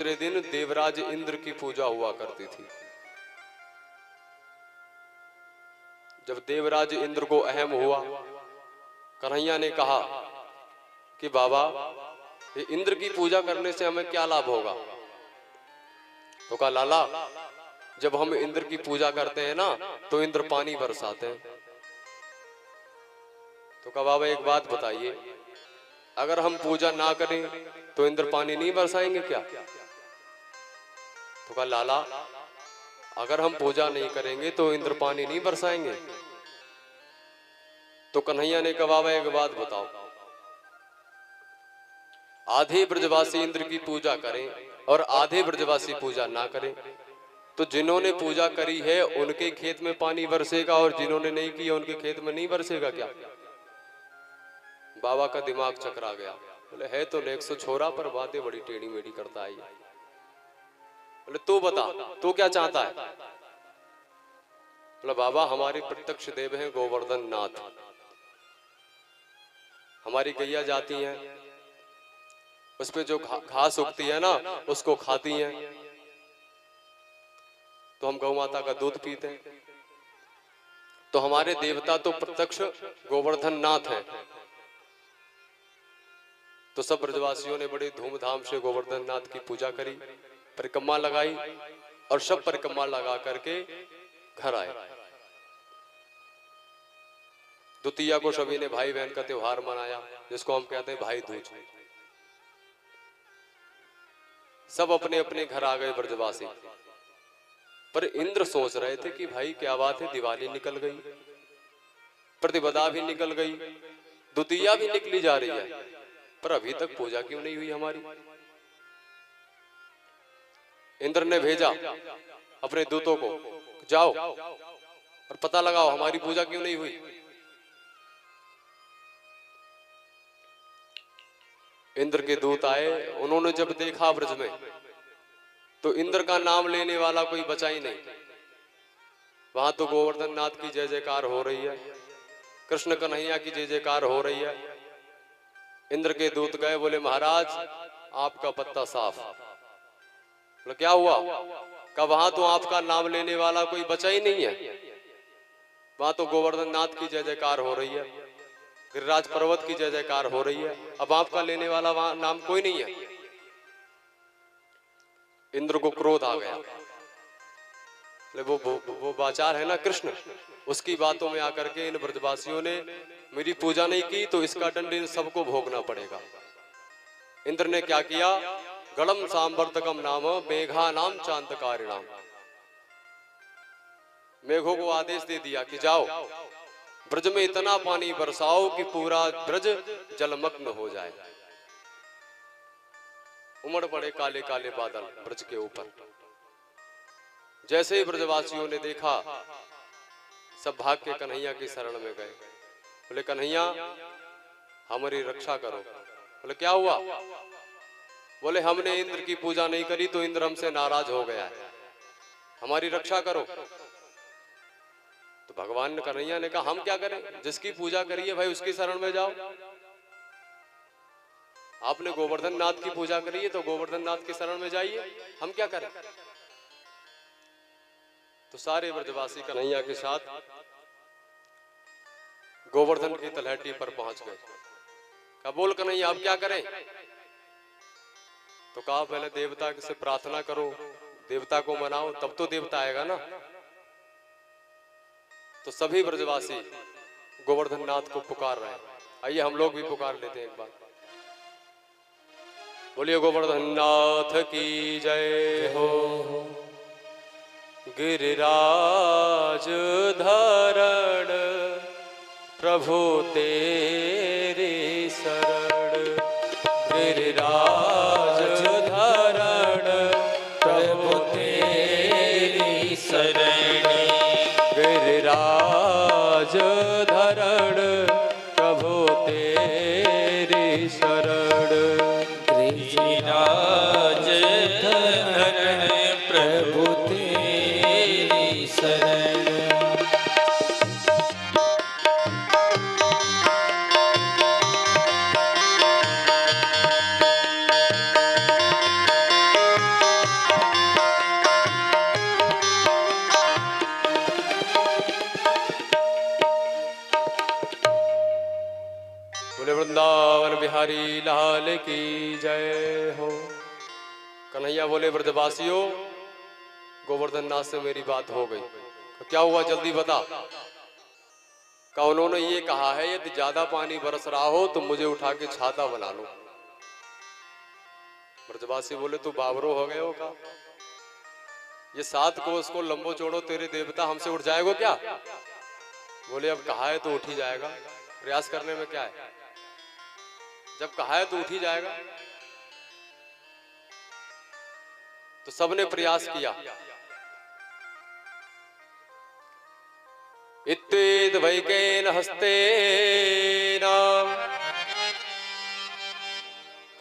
दूसरे दिन देवराज इंद्र की पूजा हुआ करती थी। जब देवराज इंद्र को अहम हुआ, कन्हैया ने कहा कि बाबा, ये इंद्र की पूजा करने से हमें क्या लाभ होगा? तो कहा, लाला, जब हम इंद्र की पूजा करते हैं ना तो इंद्र पानी बरसाते हैं। तो कहा, बाबा एक बात बताइए, अगर हम पूजा ना करें तो इंद्र पानी नहीं बरसाएंगे क्या? तो कहा, लाला, अगर हम पूजा नहीं करेंगे तो इंद्र पानी नहीं बरसाएंगे। तो कन्हैया ने कहा, बाबा एक बात बताओ, आधे ब्रजवासी इंद्र की पूजा करें और आधे ब्रजवासी पूजा ना करें, तो जिन्होंने पूजा करी है उनके खेत में पानी बरसेगा और जिन्होंने नहीं किया उनके खेत में नहीं बरसेगा क्या? बाबा का दिमाग चकरा गया। बोले, है तो नेक्सो छोरा, पर बातें बड़ी टेढ़ी मेढ़ी करता है। बोले, तू बता, तू क्या चाहता है? बोला, बाबा, हमारे प्रत्यक्ष देव हैं गोवर्धन नाथ, हमारी गैया जाती हैं, उस पे जो घास उगती है ना उसको खाती हैं, तो हम गौ माता का दूध पीते हैं। तो हमारे देवता तो प्रत्यक्ष गोवर्धन नाथ हैं। तो सब ब्रजवासियों ने बड़े धूमधाम से गोवर्धन नाथ की पूजा करी, परिक्रमा लगाई और सब परिक्रमा लगा करके घर आए। द्वितीया को सभी ने भाई बहन का त्योहार मनाया, जिसको हम कहते हैं भाई दूज। सब अपने अपने घर आ गए ब्रजवासी। पर इंद्र सोच रहे थे कि भाई क्या बात है, दिवाली निकल गई, प्रतिपदा भी निकल गई, द्वितीया भी निकली जा रही है, पर अभी तक पूजा क्यों नहीं हुई हमारी? इंद्र ने भेजा अपने दूतों को, जाओ और पता लगाओ हमारी पूजा क्यों नहीं हुई। इंद्र के दूत आए, उन्होंने जब देखा ब्रज में तो इंद्र का नाम लेने वाला कोई बचा ही नहीं। वहां तो गोवर्धन नाथ की जय जयकार हो रही है, कृष्ण कन्हैया की जय जयकार हो रही है। इंद्र के दूत गए, बोले, महाराज आपका पत्ता साफ। बोले, क्या हुआ? कहा, वहां तो आपका नाम लेने वाला कोई बचा ही नहीं है, वहां तो गोवर्धन नाथ की जय जयकार हो रही है, गिरिराज पर्वत की जय जयकार हो रही है, अब आपका लेने वाला वहां नाम कोई नहीं है। इंद्र को क्रोध आ गया। वो वाचार है ना कृष्ण, उसकी बातों में आकर के इन ब्रजवासियों ने मेरी पूजा नहीं की तो इसका दंड इन सबको भोगना पड़ेगा। इंद्र ने क्या किया? गणम सांवर्तकम नाम मेघा नाम चांतकारिणाम, मेघों को आदेश दे दिया कि जाओ ब्रज में इतना पानी बरसाओ कि पूरा ब्रज जलमग्न हो जाए। उमड़ पड़े काले काले बादल ब्रज के ऊपर। जैसे ही ब्रजवासियों ने देखा, सब भाग के कन्हैया की शरण में गए। बोले, कन्हैया हमारी रक्षा करो। बोले, क्या हुआ? बोले, हमने इंद्र की पूजा नहीं करी तो इंद्र हमसे नाराज हो गया है, हमारी रक्षा करो। तो भगवान कन्हैया ने कहा, हम क्या करें, जिसकी पूजा करिए भाई उसकी शरण में जाओ। आपने गोवर्धन नाथ की पूजा करी है तो गोवर्धन नाथ की शरण में जाइए, हम क्या करें। तो सारे ब्रजवासी कन्हैया के साथ गोवर्धन की तलहटी पर पहुंच गए। कहा, बोल कन्हैया अब क्या करें? तो कहा, पहले देवता से प्रार्थना करो, देवता को मनाओ, तब तो देवता आएगा ना। तो सभी ब्रजवासी गोवर्धन नाथ को पुकार रहे हैं। आइए हम लोग भी पुकार लेते हैं एक बार। बोलिए गोवर्धन नाथ की जय हो। गिरिराज धरण प्रभु तेरी शरण, गिरिराज धरण प्रभु तेरी शरण, गिरिराज धरण प्रभु तेरी शरण, गिरिराज धरण प्रभु तेरी शरण। बिहारी लाल की जय हो। कन्हैया बोले ब्रजवासियों, गोवर्धन नाथ से मेरी बात हो गई। क्या हुआ जल्दी बता। का उन्होंने ये कहा है यदि ज्यादा पानी बरस रहा हो तो मुझे उठा के छाता बना लो। ब्रजवासी बोले तू बाबरो हो गए हो का? ये 7 कोस को लंबो चौड़ो तेरे देवता हमसे उठ जाएगा क्या? बोले अब कहा है तो उठ ही जाएगा, प्रयास करने में क्या है, जब कहा है तो उठ ही जाएगा। तो सबने प्रयास किया। इत्तेद वैकेन हस्तेन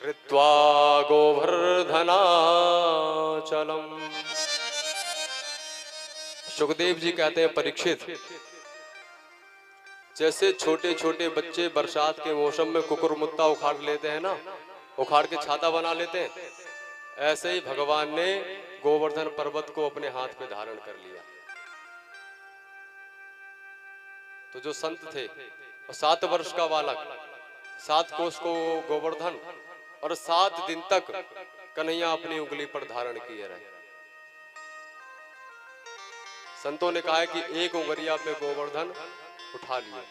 कृत्वा गोवर्धनाचलम। सुखदेव जी कहते हैं परीक्षित, जैसे छोटे छोटे बच्चे बरसात के मौसम में कुकुर मुत्ता उखाड़ लेते हैं ना, उखाड़ के छाता बना लेते हैं, ऐसे ही भगवान ने गोवर्धन पर्वत को अपने हाथ पे धारण कर लिया। तो जो संत थे 7 वर्ष का बालक, 7 कोस को गोवर्धन और 7 दिन तक कन्हैया अपनी उंगली पर धारण किए रहे। संतों ने कहा है कि एक उंगलिया पे गोवर्धन उठा लिए।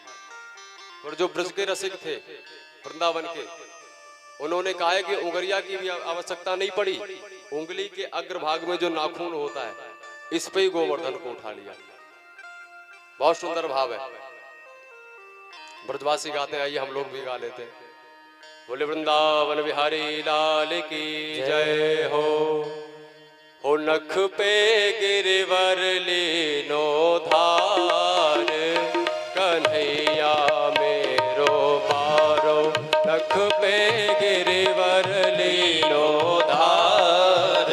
और जो ब्रज के रसिक थे वृंदावन के, उन्होंने कहा है कि उंगलिया की भी आवश्यकता नहीं पड़ी, उंगली के अग्रभाग में जो नाखून होता है इस पे ही गोवर्धन को उठा लिया। बहुत सुंदर भाव है। ब्रजवासी गाते हैं, आइए हम लोग भी गा लेते हैं। बोले वृंदावन बिहारी लाल की जय हो। हो नख पे गिरवर लीनो धार, कन्हैया मेरो बारो। नख पे गिरवर लीनो धार,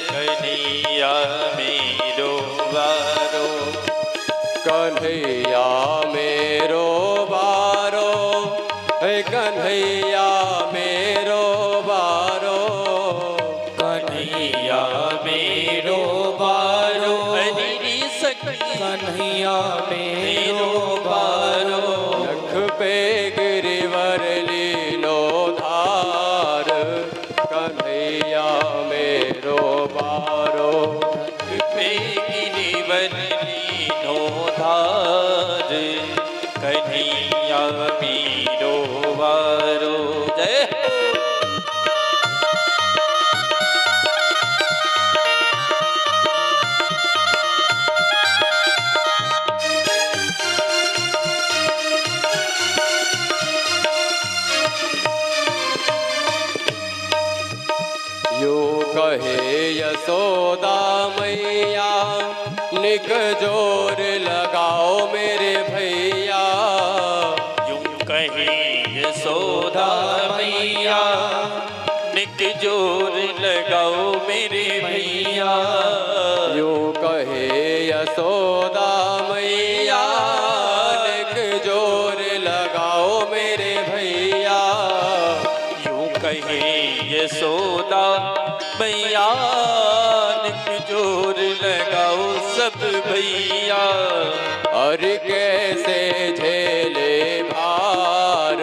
कन्हैया मेरो बारो। कन्हैया मेरो बारो, कन्हैया मेरो बारो। कन्हैया मेरो बारो, हरी सखी कन्हैया मेरो बारो। नख पे गिरवर लीनो धार, कन्हैया मेरो बारो। नख पे गिरवर लीनो धार, कन्हैया मेरो बारो। जय यो कहे यशोदा मैया, निक जोर लगाओ मेरे भैया। यूं कहे यशोदा मैया, निक जोर लगाओ मेरे भैया। यूं कहे यशोदा मैया, निक जोर लगाओ मेरे भैया। यूं कहे यशोदा मैया, निक जोर लगाओ सब भैया। और कैसे झेले भार,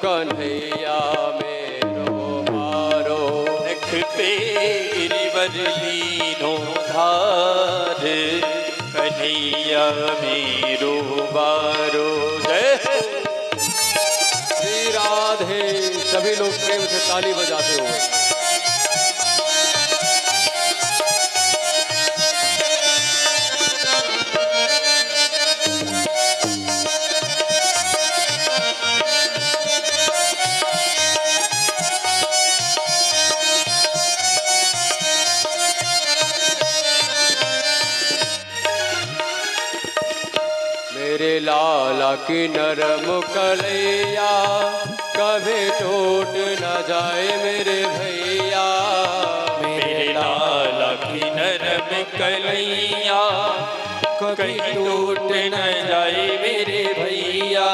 कन्हैया मेरो बारो। नख पे गिरवर लीनो धार, कन्हैया मेरो बारो। जय श्री राधे। सभी लोग प्रेम से ताली बजाते हुए। मेरे लाला की नरम कलैया, कभी टूट न जाए मेरे भैया। मेरे लाला की नरम कलैया, कहीं टूट न जाए मेरे भैया।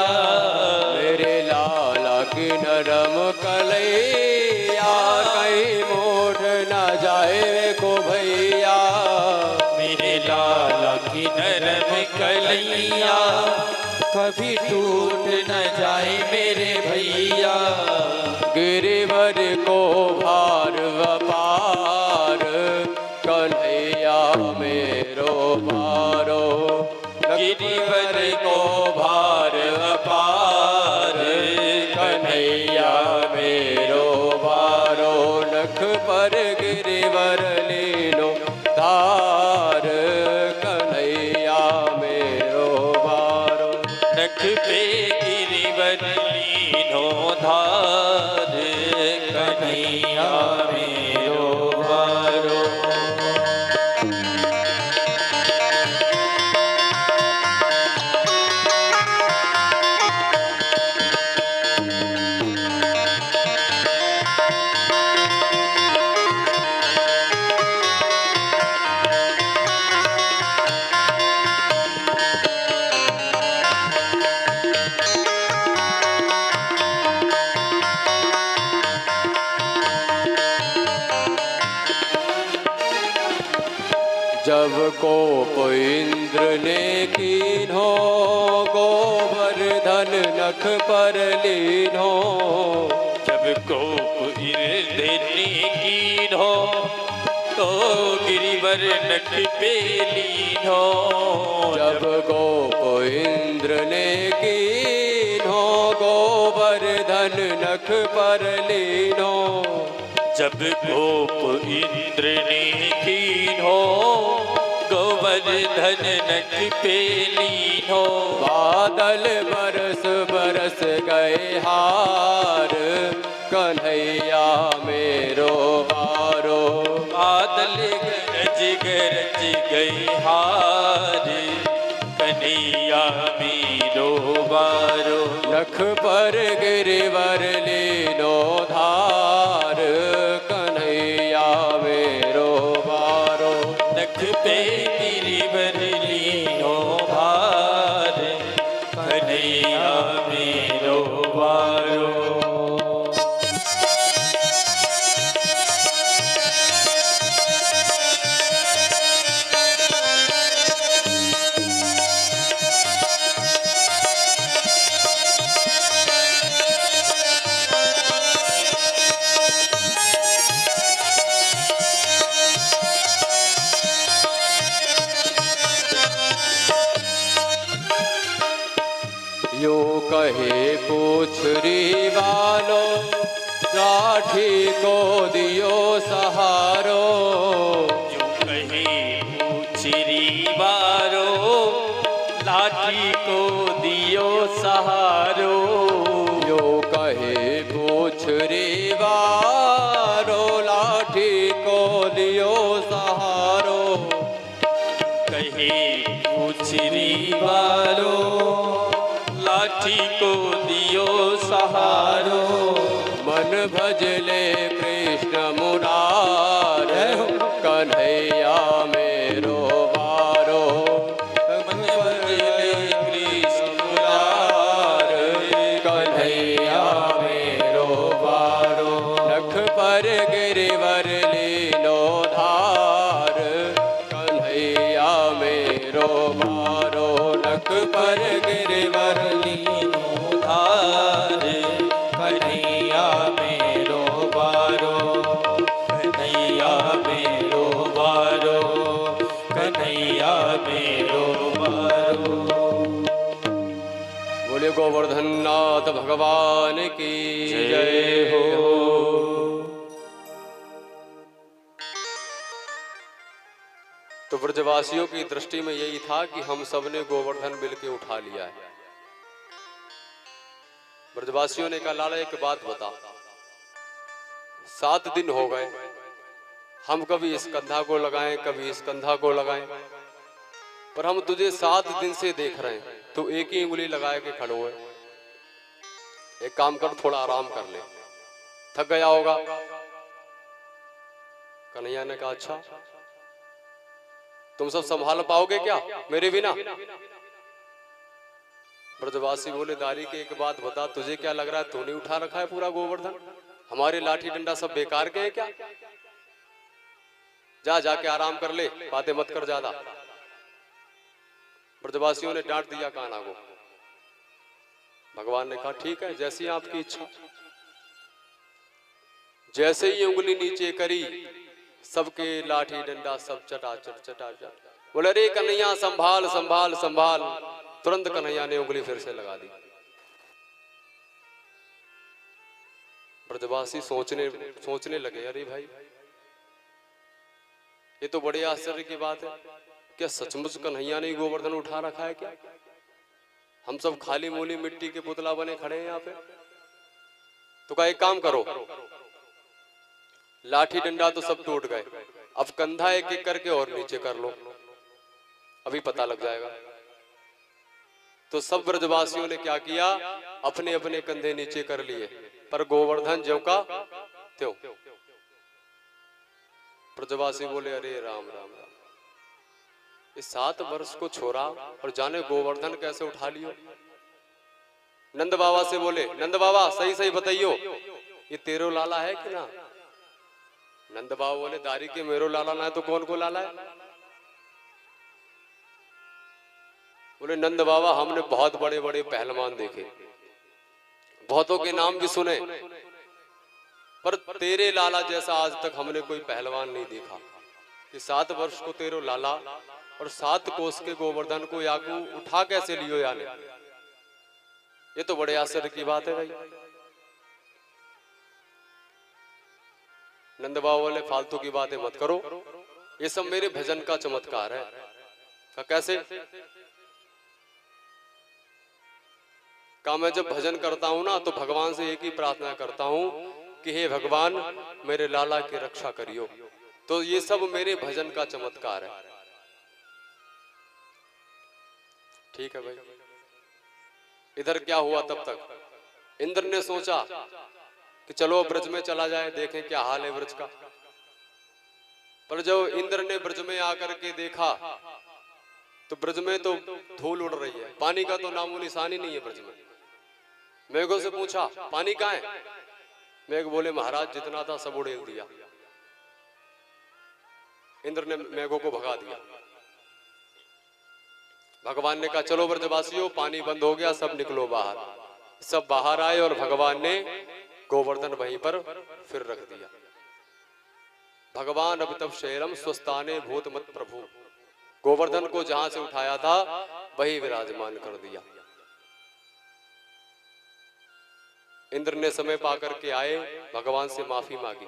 मेरे लाला की नरम कलैया, कहीं मोड़ न जाए को भैया। मेरे लाला की नरम कलैया, कभी टूट न जाए मेरे भैया। गिरिवर को भार अपार, कन्हैया मेरो भारो। गिरिवर को भार अपार, कन्हैया मेरो भारो। नख पर गिरिवर लीनो धार, कन्हैया मेरो भारो। नख पे गिरिवर लीनो धार, कन्हैया मेरो भारो। जब कोप इंद्र ने कीन्हो, गोवर्धन नख पर लीन्हो। जब कोप इंद्र ने कीन्हो, तो गिरिवर नख पे लीन्हो। जब कोप इंद्र ने कीन्हो, गोवर्धन नख पर लीन्हो। जब कोप इंद्र ने कीन्हो, गोवर्धन नख पे लीन्हो। बादल बरस बरस गए हार, कन्हैया मेरो भारो। बादल गरज गरज गए हार, कन्हैया मेरो भारो। नख पर गिरिवर लीनो धार, कन्हैया मेरो भारो। नख पे गिरिवर लीनो भार, कन्हैया मेरो भारो। यो कहे पूछरी वालो, लाठी को दियो सहारो। यूं कहे पूछरी बारो, लाठी को दियो सहारो। यो कहे पूछरी वारो, लाठी को दियो सहारो। कहे पूछरी बारो, लाठी को दियो सहारो। मन भजले कृष्ण मुरार, कन्हैया मेरो भारो। मन भजले कृष्ण मुरार, कन्हैया मेरो भारो। नख पर गिरिवर लीनो धार, कन्हैया मेरो भारो। नख पर गिरिवर लीनो धार, कन्हैया मेरो भारो। कन्हैया मेरो भारो, कन्हैया मेरो भारो। बोले गोवर्धन नाथ भगवान की जय हो। तो ब्रजवासियों की दृष्टि में यही था कि हम सब ने गोवर्धन मिलके उठा लिया है। ब्रजवासियों ने कहा लाला एक बात बता, 7 दिन हो गए, हम कभी इस कंधा को लगाएं कभी इस कंधा को लगाएं, पर हम तुझे 7 दिन से देख रहे हैं, तो एक ही उंगली लगाए के खड़ो है। एक काम कर, थोड़ा आराम कर ले, थक गया होगा। कन्हैया ने कहा अच्छा, तुम सब संभाल पाओगे क्या मेरे बिना? ब्रजवासी बोले दारी के एक बात बता, तुझे क्या लग रहा है तूने उठा रखा है पूरा गोवर्धन? हमारे लाठी डंडा सब बेकार के हैं क्या? जा जाके आराम कर ले, बातें मत कर ज्यादा। ब्रजवासियों ने डांट दिया कान्हा को। भगवान ने कहा ठीक है, जैसी आपकी इच्छा। जैसे ही उंगली नीचे करी, सबके लाठी डंडा सब चटाचट चटाचट। बोले अरे कन्हैया संभाल संभाल संभाल। तुरंत कन्हैया ने उंगली फिर से लगा दी। ब्रजवासी सोचने लगे, अरे भाई ये तो बड़े आश्चर्य की बात है, क्या सचमुच कन्हैया ने गोवर्धन उठा रखा है क्या? हम सब खाली मूली मिट्टी के पुतला बने खड़े हैं यहाँ पे। तो कहा एक काम करो, लाठी डंडा तो सब टूट गए, अब कंधा एक एक करके और नीचे कर लो, अभी पता लग जाएगा। तो सब ब्रजवासियों ने क्या किया, अपने अपने कंधे नीचे कर लिए, पर गोवर्धन ज्यों का त्यों। ब्रजवासी बोले अरे राम राम राम, इस 7 वर्ष को छोड़ा और जाने गोवर्धन कैसे उठा लियो। नंद बाबा से बोले, नंद बाबा सही सही बताइयो, ये तेरो लाला है कि ना? नंद बाबा बोले दारी के मेरो लाला ना है तो कौन को लाला है? बोले नंद बाबा हमने बहुत बड़े बड़े पहलवान देखे, बहुतों के नाम भी सुने, पर तेरे लाला जैसा आज तक हमने कोई पहलवान नहीं देखा कि 7 वर्ष को तेरो लाला और 7 कोस के गोवर्धन को याकू उठा कैसे लियो याने। ये तो बड़े आश्चर्य की बात है भाई। नंद बाबा बोले फालतू की बातें मत करो, ये सब मेरे भजन का चमत्कार है। कहा कैसे? कहा मैं जब भजन करता हूं ना तो भगवान से एक ही प्रार्थना करता हूं कि हे भगवान मेरे लाला की रक्षा करियो। तो ये सब मेरे भजन का चमत्कार है। ठीक है भाई। इधर क्या हुआ तब तक? इंद्र ने सोचा कि चलो ब्रज में चला जाए, देखें क्या हाल है ब्रज का। पर जब इंद्र ने ब्रज में आकर के देखा तो ब्रज में तो धूल उड़ रही है, पानी का तो नामो निशान ही नहीं है ब्रज में। मेघों से पूछा पानी कहाँ है? मेघ बोले महाराज जितना था सब उड़ेल दिया। इंद्र ने मेघों को भगा दिया। भगवान ने कहा चलो ब्रजवासियों पानी बंद हो गया, सब निकलो बाहर। सब बाहर आए और भगवान ने गोवर्धन वहीं पर फिर रख दिया। भगवान अब तब शैरम स्वस्थाने भूत मत प्रभु, गोवर्धन को जहां से उठाया था वही विराजमान कर दिया। इंद्र ने समय पाकर के आए, भगवान से माफी मांगी,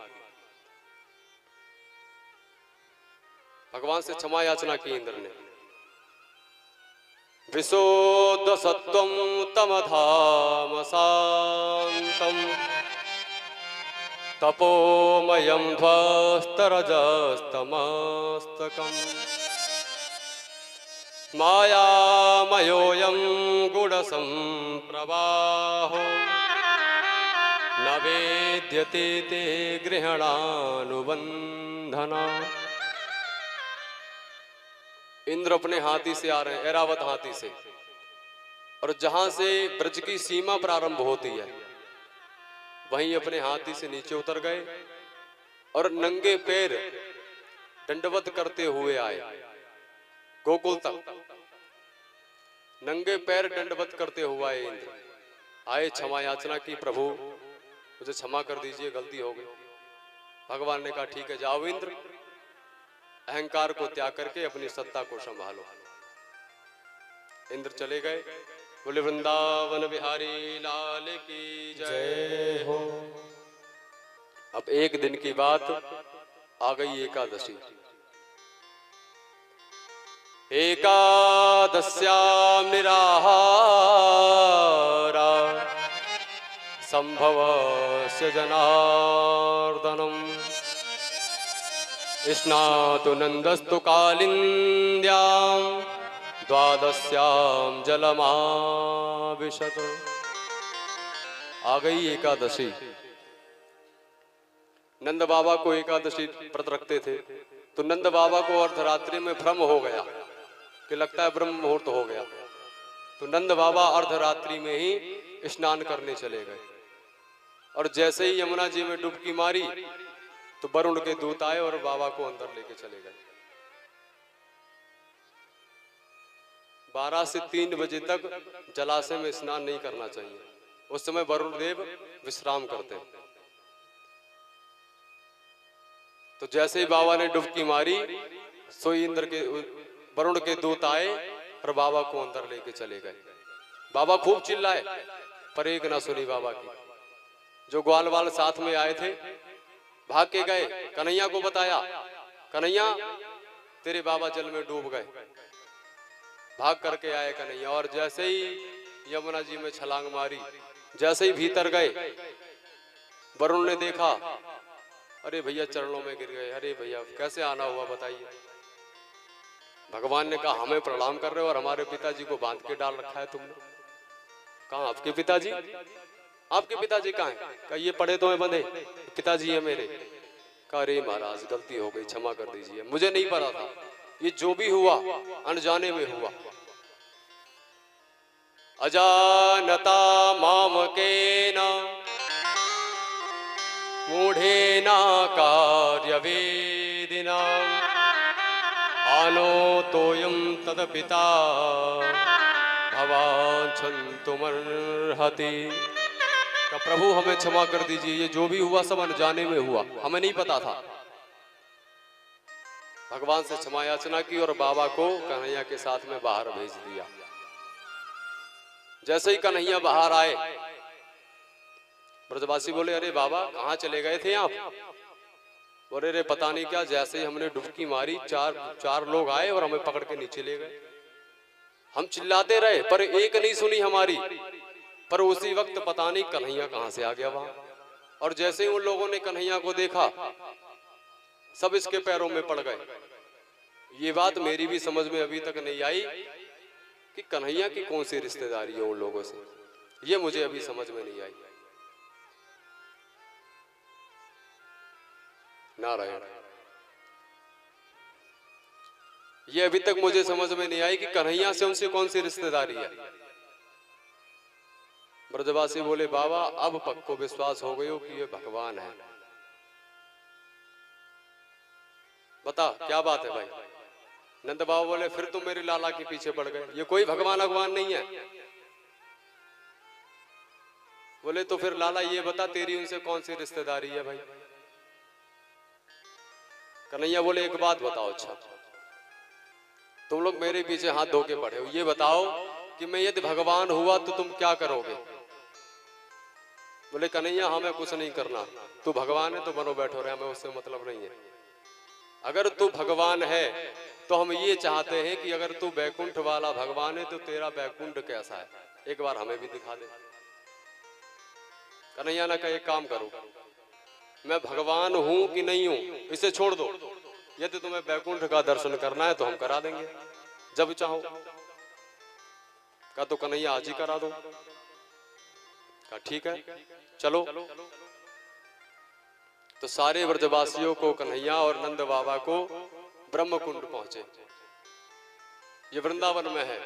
भगवान से क्षमा याचना की इंद्र ने। विशोध सत्वं तमधाम शांतम तपोमयं ध्वस्तरजस्तमस्तकम् मायामयोऽयं गुणसंप्रवाहो न वेद्यते ते गृहणानुबंधना। इंद्र अपने हाथी से आ रहे हैं, ऐरावत हाथी से, और जहां से ब्रज की सीमा प्रारंभ होती है वहीं अपने हाथी से नीचे उतर गए और नंगे पैर दंडवत करते हुए आए गोकुल तक। नंगे पैर दंडवत करते हुए आए इंद्र। आए, क्षमा याचना की, प्रभु मुझे क्षमा कर दीजिए, गलती हो गई। भगवान ने कहा ठीक है जाओ इंद्र, अहंकार को त्याग करके अपनी सत्ता को संभालो। इंद्र चले गए। बोले वृंदावन बिहारी लाल की जय हो। अब एक दिन की बात आ गई, एकादशी। एकादश्याम निराहारा संभवस्य जनार्दनम् स्नातु नंदस्तु कालिंद्यां द्वादश्याम जलमाविशत। आ गई एकादशी। नंद बाबा को एकादशी व्रत रखते थे, तो नंद बाबा को अर्धरात्रि में भ्रम हो गया कि लगता है ब्रह्म मुहूर्त हो गया। तो नंद बाबा अर्धरात्रि में ही स्नान करने चले गए, और जैसे ही यमुना जी में डुबकी मारी तो वरुण के दूत आए और बाबा को अंदर लेके चले गए। 12 से 3 बजे तक जलाशय में स्नान नहीं करना चाहिए। उस समय वरुण देव विश्राम करते हैं। तो जैसे ही बाबा ने डुबकी मारी, सो इंद्र के वरुण के दूत आए और बाबा को अंदर लेके चले गए। बाबा खूब चिल्लाए पर एक ना सुनी बाबा की। जो ग्वाल वाल साथ में आए थे भाग के गए, कन्हैया को बताया, कन्हैया तेरे बाबा जल में डूब गए। भाग करके आए कन्हैया, और जैसे ही यमुना जी में छलांग मारी, जैसे ही भीतर गए, वरुण ने देखा, अरे भैया चरणों में गिर गए। अरे भैया कैसे आना हुआ बताइए। भगवान ने कहा हमें प्रणाम कर रहे हो और हमारे पिताजी को बांध के डाल रखा है तुमने। कहाँ आपके पिताजी? आपके पिताजी कहाँ हैं? कहा ये पड़े तो हैं बंधे, पिताजी है मेरे। कहा अरे महाराज गलती हो गई, क्षमा कर दीजिए, मुझे नहीं पता था, ये जो भी हुआ अनजाने में हुआ। अजानता मामकेन मूढ़ेना कार्यवेदिना आनो तोयम तदपिता भवांछन्तुमर्हति। का प्रभु हमें क्षमा कर दीजिए, ये जो भी हुआ सब अनजाने में हुआ, हमें नहीं पता था। भगवान से क्षमा याचना की और बाबा को कन्हैया के साथ में बाहर भेज दिया। जैसे ही कन्हैया बाहर आए, ब्रजवासी बोले अरे बाबा कहाँ चले गए थे आप? बोले रे पता नहीं क्या, जैसे ही हमने डुबकी मारी चार लोग आए और हमें पकड़ के नीचे ले गए। हम चिल्लाते रहे पर एक नहीं सुनी हमारी। पर उसी वक्त पता नहीं कन्हैया कहां से आ गया वहां, और जैसे ही उन लोगों ने कन्हैया को देखा सब इसके पैरों में पड़ गए। ये बात मेरी भी समझ में अभी तक नहीं आई कि कन्हैया की कौन सी रिश्तेदारी है उन लोगों से, ये मुझे अभी समझ में नहीं आई। नारायण, ये अभी तक मुझे समझ में नहीं आई कि कन्हैया से उनसे कौन सी रिश्तेदारी है। ब्रजवासी बोले बाबा अब पक्को विश्वास हो गयो कि ये भगवान है। बता क्या बात है भाई? नंद बाबा बोले फिर तुम मेरे लाला के पीछे पड़ गए, ये कोई भगवान भगवान नहीं है। बोले तो फिर लाला ये बता तेरी उनसे कौन सी रिश्तेदारी है भाई? कन्हैया बोले एक बात बताओ, अच्छा तुम लोग मेरे पीछे हाथ धो के पड़े हो, ये बताओ कि मैं यदि भगवान हुआ तो तुम क्या करोगे? बोले कन्हैया हमें कुछ नहीं करना, तू भगवान है तो बनो बैठो रहे, हमें उससे मतलब नहीं है। अगर तू भगवान है तो हम ये चाहते हैं कि अगर तू बैकुंठ वाला भगवान है तो तेरा बैकुंठ कैसा है, एक बार हमें भी दिखा दे। कन्हैया ने कहा एक काम करो, मैं भगवान हूं कि नहीं हूं इसे छोड़ दो, यदि तुम्हें बैकुंठ का दर्शन करना है तो हम करा देंगे जब चाहो। कहा तो कन्हैया आज ही करा दो। कहा ठीक है चलो। तो सारे ब्रजवासियों को कन्हैया और नंद बाबा को ब्रह्मकुंड पहुंचे। ये वृंदावन में है,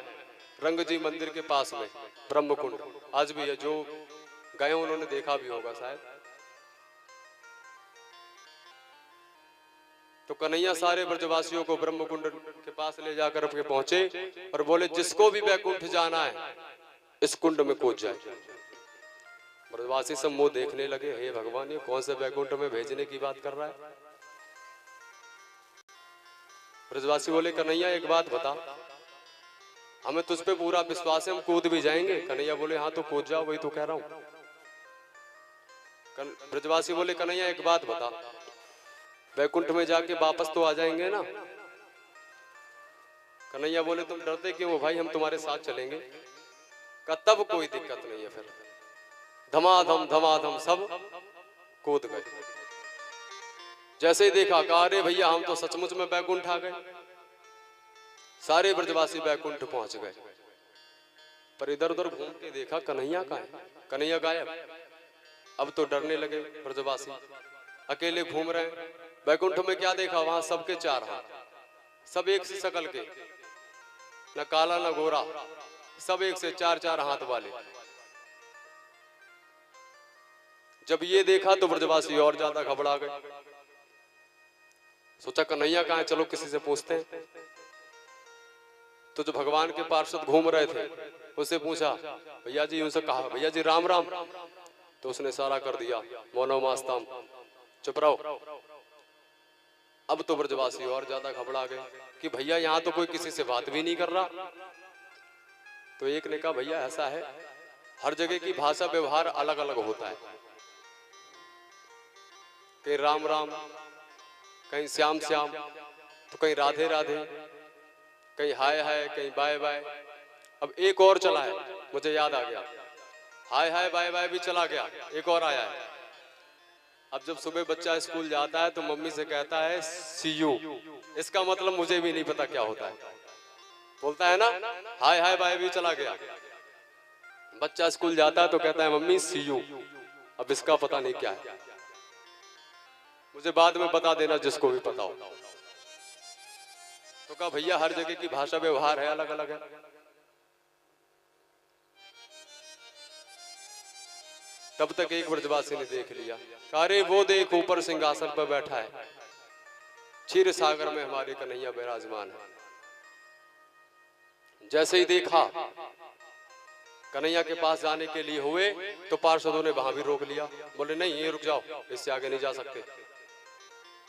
रंग जी मंदिर के पास में ब्रह्मकुंड आज भी है, जो गए उन्होंने देखा भी होगा शायद। तो कन्हैया सारे ब्रजवासियों को ब्रह्मकुंड के पास ले जाकर के पहुंचे और बोले जिसको भी बैकुंठ जाना है इस कुंड में कूद जाए। ब्रजवासी सब मुंह देखने लगे, हे भगवान ये कौन से बैकुंठ में भेजने की बात कर रहा है? ब्रजवासी बोले कन्हैया एक बात बता, हमें तुझ पे पूरा विश्वास है, हम कूद भी जाएंगे। कन्हैया बोले हाँ तो कूद जाओ, वही तो कह रहा हूं। ब्रजवासी बोले कन्हैया एक बात बता, बैकुंठ में जाके वापस तो आ जाएंगे ना? कन्हैया बोले तुम डरते क्यों हो भाई, हम तुम्हारे साथ चलेंगे। का तब कोई दिक्कत नहीं है। फिर धमाधम सब कूद गए। जैसे ही देखा कहा अरे भैया हम तो सचमुच में बैकुंठ आ गए। सारे ब्रजवासी बैकुंठ पहुंच गए, पर इधर उधर घूम के देखा कन्हैया कहाँ है, कन्हैया गायब। अब तो डरने लगे ब्रजवासी, अकेले घूम रहे हैं। बैकुंठ में क्या देखा, वहां सबके चार हाथ, सब एक सी शकल के, न काला न गोरा, सब एक से चार चार हाथ वाले। जब ये देखा तो ब्रजवासी और ज्यादा घबरा गए। सोचा कन्हैया कहाँ है, चलो किसी से पूछते हैं। तो जो भगवान के पार्षद घूम रहे थे उससे पूछा, भैया जी, उनसे कहा, भैया जी राम राम। तो उसने इशारा कर दिया, मौनो मास्ताम, चुप रहो। अब तो ब्रजवासी और ज्यादा घबरा गए कि भैया यहाँ तो कोई किसी से बात भी नहीं कर रहा। तो एक ने कहा, भैया ऐसा है, हर जगह की भाषा व्यवहार अलग अलग होता है। कहीं राम राम, कहीं श्याम श्याम, तो कहीं राधे राधे, कहीं हाय हाय, कहीं बाय बाय। अब एक और चला है, मुझे याद आ गया, हाय हाय बाय बाय भी चला गया, एक और आया है। अब जब सुबह बच्चा स्कूल जाता है तो मम्मी से कहता है सी यू, इसका मतलब मुझे भी नहीं पता क्या होता है। बोलता है ना, हाय हाय बाय भी चला गया। बच्चा स्कूल जाता है तो कहता है मम्मी सी यू, अब इसका पता नहीं क्या है, मुझे बाद में बता देना जिसको भी पता हो। तो कहा, भैया हर जगह की भाषा व्यवहार है, अलग अलग है। तब तक एक ब्रजवासी ने देख लिया, अरे वो देख ऊपर सिंहासन पर बैठा है, क्षीर सागर में हमारे कन्हैया विराजमान है। जैसे ही देखा, कन्हैया के पास जाने के लिए हुए तो पार्षदों ने वहां भी रोक लिया। बोले नहीं, ये रुक जाओ, इससे आगे नहीं जा सकते।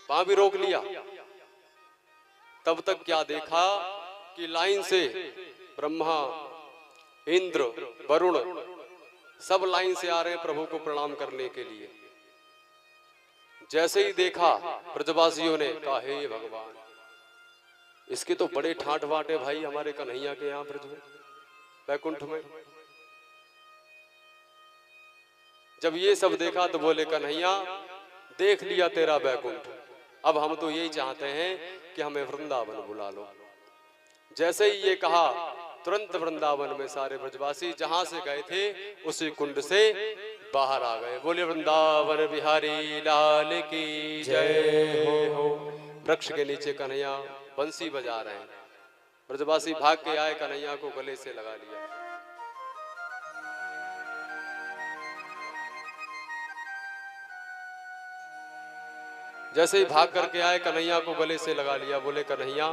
वहां भी रोक लिया। तब तक क्या देखा कि लाइन से ब्रह्मा, इंद्र, वरुण सब लाइन से आ रहे हैं प्रभु को प्रणाम करने के लिए। जैसे ही देखा, ब्रजवासियों ने कहा, हे भगवान, इसके तो बड़े ठाट बाट है भाई हमारे कन्हैया के यहाँ ब्रज में, वैकुंठ में। जब ये सब देखा तो बोले, कन्हैया देख लिया तेरा वैकुंठ, अब हम तो यही चाहते हैं कि हमें वृंदावन बुला लो। जैसे ही ये कहा, तुरंत वृंदावन में सारे ब्रजवासी जहां से गए थे उसी कुंड से बाहर आ गए। बोले वृंदावन बिहारी लाल की जय हो। वृक्ष के नीचे कन्हैया बंसी बजा रहे हैं। ब्रजवासी भाग के आए, कन्हैया को गले से लगा लिया। जैसे ही भाग करके आए, कन्हैया को गले से लगा लिया। बोले, कन्हैया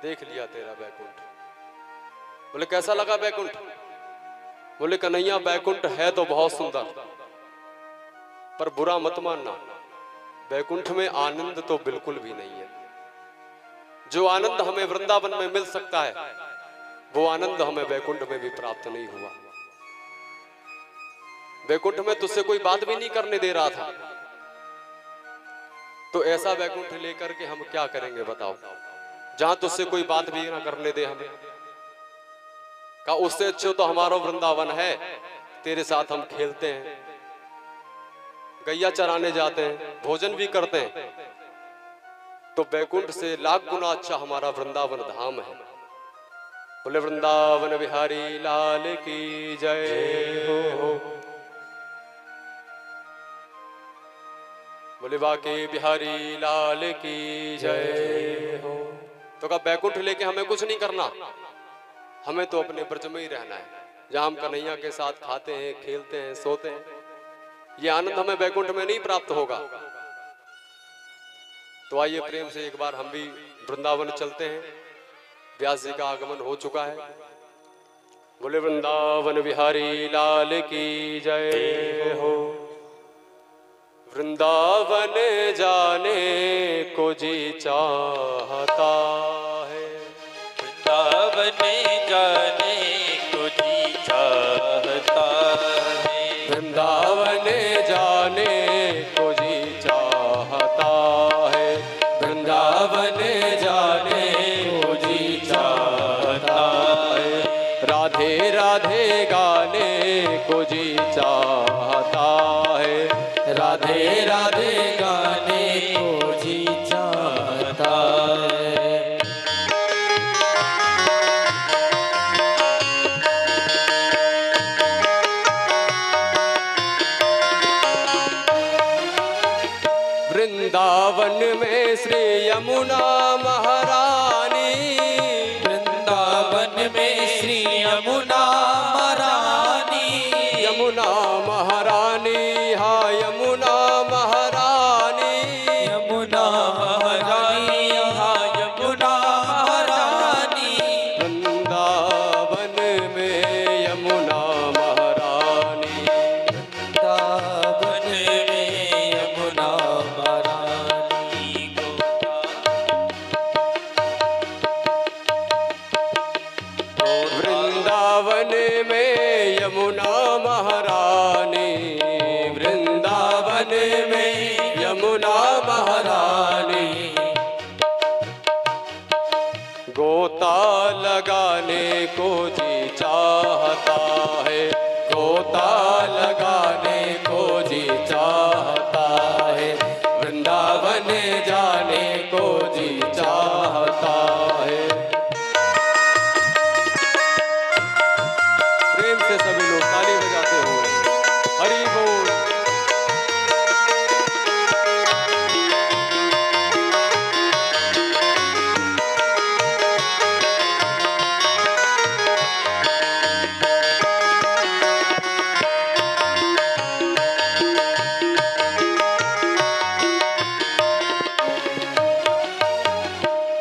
देख लिया तेरा वैकुंठ। बोले, कैसा लगा वैकुंठ? बोले, कन्हैया वैकुंठ है तो बहुत सुंदर, पर बुरा मत मानना, वैकुंठ में आनंद तो बिल्कुल भी नहीं है। जो आनंद हमें वृंदावन में मिल सकता है, वो आनंद हमें वैकुंठ में भी प्राप्त नहीं हुआ। वैकुंठ में तुझसे कोई बात भी नहीं करने दे रहा था, तो ऐसा वैकुंठ लेकर के हम क्या करेंगे बताओ, जहां तुझसे कोई बात भी ना करने दे हमें। का उससे अच्छे तो हमारा वृंदावन है, तेरे साथ हम खेलते हैं, गैया चराने जाते हैं, भोजन भी करते हैं। तो वैकुंठ से लाख गुना अच्छा हमारा वृंदावन धाम है। बोले वृंदावन बिहारी लाल की जय हो। बोले बाके बिहारी लाल की जय हो। तो कहा वैकुंठ लेके हमें कुछ नहीं करना, हमें तो अपने ब्रज में ही रहना है, जहां हम कन्हैया के साथ खाते हैं, खेलते हैं, सोते हैं। ये आनंद हमें वैकुंठ में नहीं प्राप्त होगा। तो आइए प्रेम से एक बार हम भी वृंदावन चलते हैं। व्यास जी का आगमन हो चुका है। बोले वृंदावन बिहारी लाल की जय हो। वृंदावन जाने को जी चाहता है, वृंदावन जाने को जी चाहता है, वृंदावन जाने को जी चाहता है, वृंदावन जाने को जी चाहता है, राधे राधे गाने को जी चाहता है, राधे राधे गाने को जी चाहता है। वृंदावन में श्री यमुना महारानी, वृंदावन में श्री यमुना महारानी, यमुना महारानी, हाँ यमुना महारानी, यमुना महारानी, हाँ यमुना महारानी, गोता लगाने को जी चाहता है, गोता लगाने को जी चाहता है, वृंदावन जाने को जी चाहता है। प्रेम से सभी लोग ताली बजाते हुए हरि बोल।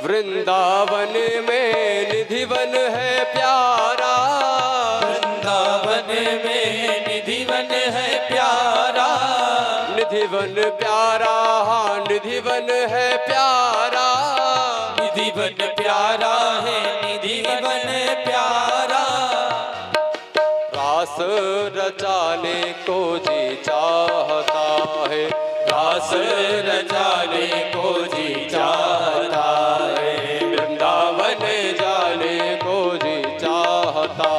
वृंदावन में निधिवन है प्यारा, वृंदावन में निधिवन है प्यारा, निधिवन प्यारा, हाँ निधिवन है प्यारा, निधिवन प्यारा है, निधिवन प्यारा। रास रचाने को जी चाहता है, रास रचाने को जी चाहता है, वृंदावन जाने को जी चाहता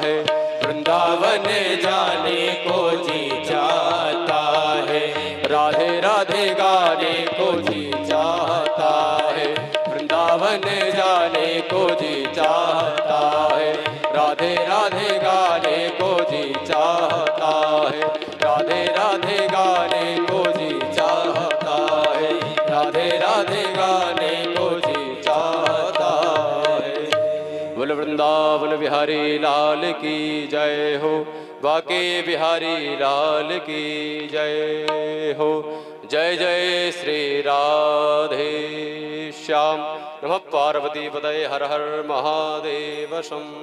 है, वृंदावन जाने को जी चाहता है, राधे राधे गाने को जी चाहता है, वृंदावन जाने को जी चाहता है, राधे राधे गाने को जी चाहता है, राधे राधे गाने को जी चाहता है, राधे राधे गाने को जी चाहता है। बोल वृंदावन बिहारी लाल की जय हो, बाके बिहारी लाल की जय हो। जय जय श्री राधे श्याम। नमः पार्वती पतये हर हर महादेव शंभो।